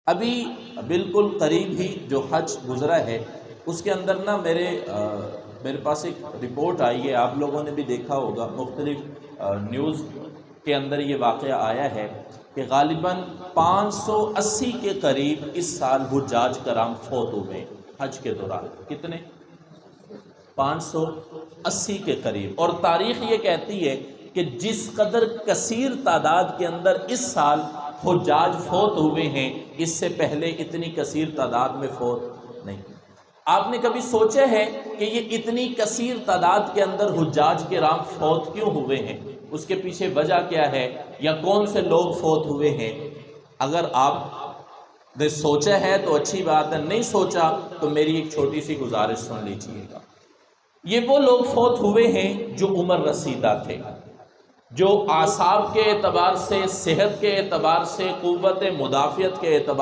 ابھی بالکل قریب ہی جو حج گزرا ہے اس کے اندر نا میرے پاس ایک رپورٹ آئی ہے، آپ لوگوں نے بھی دیکھا ہوگا، مختلف نیوز کے اندر یہ واقعہ آیا ہے کہ غالباً 580 کے قریب اس سال حجاج کرام فوت ہوئے ہیں حج کے دوران۔ کتنے؟ 580 کے قریب۔ اور تاریخ یہ کہتی ہے کہ جس قدر کثیر تعداد کے اندر اس سال حجاج فوت ہوئے ہیں، اس سے پہلے اتنی کثیر تعداد میں فوت نہیں۔ آپ نے کبھی سوچا ہے کہ یہ اتنی کثیر تعداد کے اندر حجاج کرام فوت کیوں ہوئے ہیں؟ اس کے پیچھے وجہ کیا ہے، یا کون سے لوگ فوت ہوئے ہیں؟ اگر آپ نے سوچا ہے تو اچھی بات ہے، نہیں سوچا تو میری ایک چھوٹی سی گزارش سن لیجیے گا۔ یہ وہ لوگ فوت ہوئے ہیں جو عمر رسیدہ تھے، جو اعصاب کے اعتبار سے، صحت کے اعتبار سے، قوت مدافعت کے اعتبار